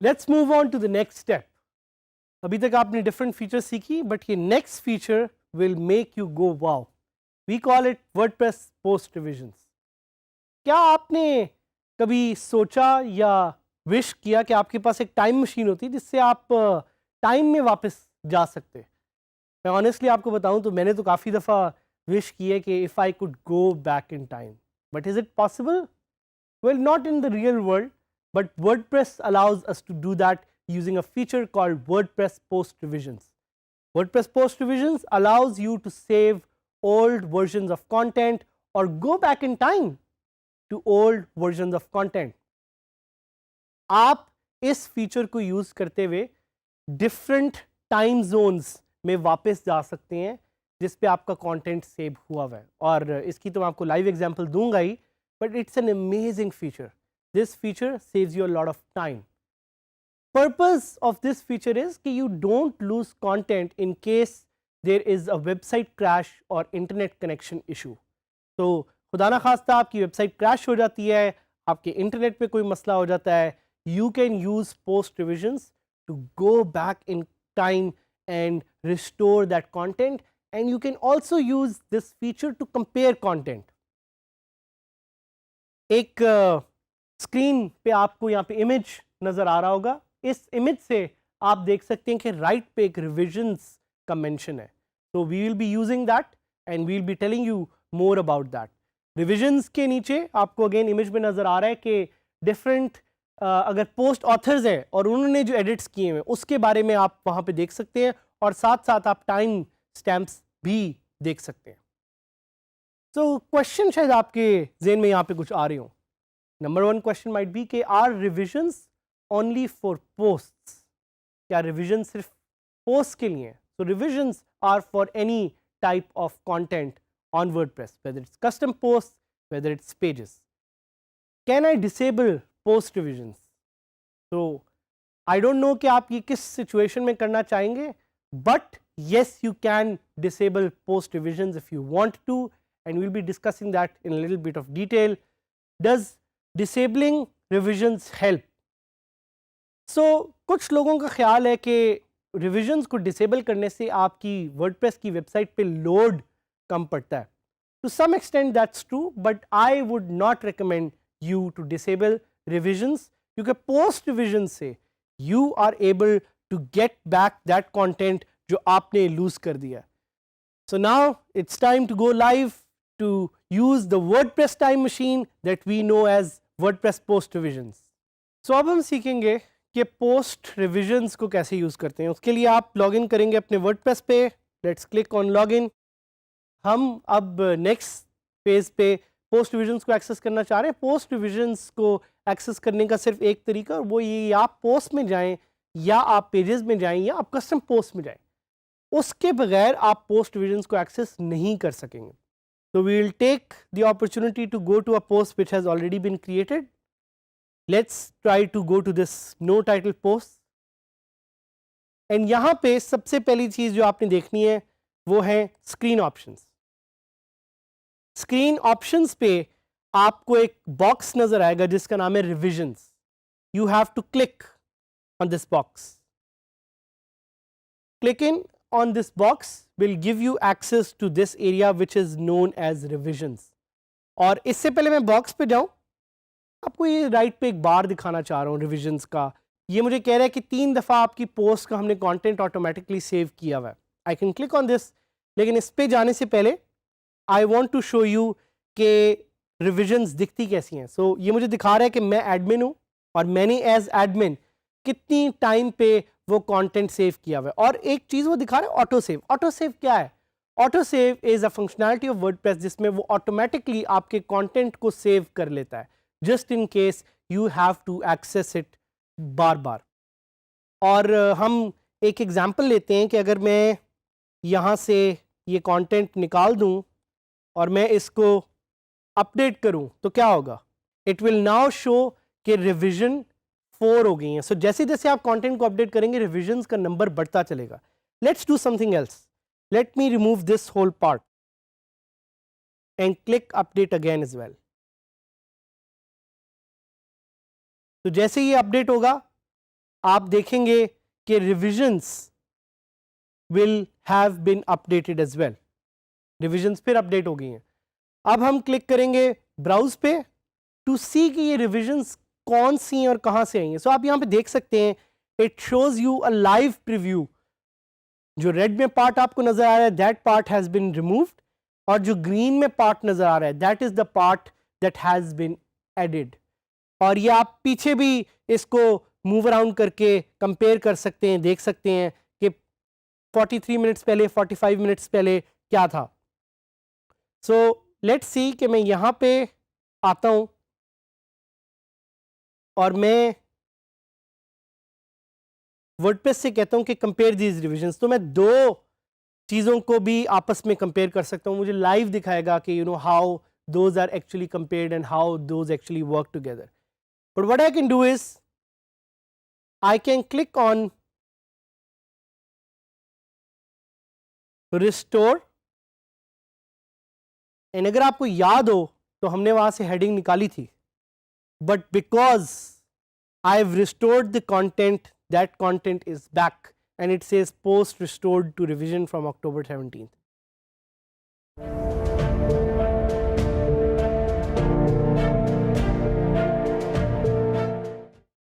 Let's move on to the next step. अभी तक आपने different features सीखी, but ये next feature will make you go wow. We call it WordPress post revisions. क्या आपने कभी सोचा या विश किया कि आपके पास एक टाइम मशीन होती जिससे आप टाइम में वापस जा सकते? मैं ऑनेस्टली आपको बताऊं तो मैंने तो काफ़ी दफ़ा विश की है कि if I could go back in time, but is it possible? Well, not in the real world, but WordPress allows us to do that using a feature called WordPress post revisions. WordPress post revisions allows you to save old versions of content or go back in time to old versions of content. आप इस feature को use करते हुए different time zones में वापस जा सकते हैं जिस पे आपका कंटेंट सेव हुआ हुआ है, और इसकी तो मैं आपको लाइव एग्जांपल दूंगा ही, but it's an amazing feature. This feature saves you a lot of time. Purpose of this feature is कि you don't lose content in case there is a website crash or internet connection issue. तो खुदा ना खास्ता आपकी website crash हो जाती है, आपके इंटरनेट पे कोई मसला हो जाता है, you can use post revisions to go back in time and restore that content, and you can also use this feature to compare content. एक स्क्रीन पे आपको यहाँ पे इमेज नज़र आ रहा होगा, इस इमेज से आप देख सकते हैं कि राइट पे एक रिविजन्स का मेंशन है, तो we will be using that and we will be telling you more about that. Revisions के नीचे आपको अगेन इमेज में नज़र आ रहा है कि डिफरेंट अगर पोस्ट ऑथर्स हैं और उन्होंने जो एडिट्स किए हैं उसके बारे में आप वहाँ पे देख सकते हैं, और साथ साथ आप टाइम स्टैम्प्स भी देख सकते हैं. तो क्वेश्चन शायद आपके जेन में यहाँ पे कुछ आ रही हो. Number one question might be के are revisions only for posts? क्या रिविजन सिर्फ पोस्ट के लिए हैं? So revisions are for any type of content on WordPress, whether it's custom post, whether it's pages. Can I disable post revisions? तो I don't know कि आप ये किस सिचुएशन में करना चाहेंगे, but yes, you can disable post revisions if you want to, and we'll be discussing that in a little bit of detail. Does disabling revisions help? So कुछ लोगों का ख्याल है कि revisions को disable करने से आपकी WordPress की वेबसाइट पे लोड कम पड़ता है. To some extent that's true, but I would not recommend you to disable revisions, क्योंकि post revisions से you are able to get back that content जो आपने लूज कर दिया. So now it's time to go live to use the WordPress time machine that we know as WordPress post revisions. सो अब हम सीखेंगे कि पोस्ट रिविजन्स को कैसे यूज करते हैं. उसके लिए आप लॉग इन करेंगे अपने वर्डप्रेस पे. Let's click on log in. हम अब नेक्स्ट पेज पे पोस्ट रिविजन्स को एक्सेस करना चाह रहे हैं. पोस्ट रिविजन्स को एक्सेस करने का सिर्फ एक तरीका, और वो ये आप पोस्ट में जाएं या आप पेजेस में जाएं या आप कस्टम पोस्ट में जाएं. उसके बगैर आप पोस्ट रिविजन्स को एक्सेस नहीं कर सकेंगे. तो we will take the opportunity to go to a post which has already been created. Let's try to go to this no title post, and यहाँ पे सबसे पहली चीज जो आपने देखनी है वो है स्क्रीन ऑप्शंस. स्क्रीन ऑप्शंस पे आपको एक बॉक्स नजर आएगा जिसका नाम है revisions. You have to click on this box. Clicking on this box will give you access to this area which is known as revisions. और इससे पहले मैं बॉक्स पे जाऊं, आपको ये राइट पे एक बार दिखाना चाह रहा हूँ रिविजन्स का. ये मुझे कह रहा है कि 3 दफ़ा आपकी पोस्ट का हमने कंटेंट ऑटोमेटिकली सेव किया हुआ है. I can click on this, लेकिन इस पे जाने से पहले I want to show you कि रिविजन्स दिखती कैसी हैं. सो ये मुझे दिखा रहा है कि मैं एडमिन हूँ और मैंने एज एडमिन कितनी टाइम पे वो कंटेंट सेव किया हुआ है. और एक चीज़ वो दिखा रहा है ऑटो सेव. ऑटो सेव क्या है? Auto save is a functionality of WordPress जिसमें वो ऑटोमेटिकली आपके कंटेंट को सेव कर लेता है, just in case you have to access it बार बार. और हम एक एग्जांपल लेते हैं कि अगर मैं यहाँ से ये कंटेंट निकाल दूँ और मैं इसको अपडेट करूं तो क्या होगा, इट विल नाउ शो कि रिवीजन 4 हो गई है. सो जैसे जैसे आप कंटेंट को अपडेट करेंगे रिविजन्स का नंबर बढ़ता चलेगा. Let's do something else. Let me remove this whole part and click update again as well. तो जैसे ये अपडेट होगा आप देखेंगे कि revisions will have been updated as well. Revisions फिर अपडेट हो गई हैं. अब हम क्लिक करेंगे ब्राउज पे टू सी कि ये रिविजन्स कौन सी हैं और कहां से आई हैं. सो आप यहां पे देख सकते हैं it shows you a live preview. जो रेड में पार्ट आपको नजर आ रहा है that part has been removed, और जो ग्रीन में पार्ट नजर आ रहा है that is the part that has been added. और ये आप पीछे भी इसको मूव अराउंड करके कंपेयर कर सकते हैं, देख सकते हैं कि 43 मिनट्स पहले 45 मिनट्स पहले क्या था. सो लेट्स सी कि मैं यहां पे आता हूं और मैं वर्डप्रेस से कहता हूं कि कंपेयर दीज रिविजन्स. तो मैं दो चीज़ों को भी आपस में कंपेयर कर सकता हूं. मुझे लाइव दिखाएगा कि how those are actually compared and how those actually work together. But what I can do is I can click on restore. And अगर आपको याद हो तो हमने वहां से हेडिंग निकाली थी, but because I have restored the content, that content is back and it says post restored to revision from October 17th.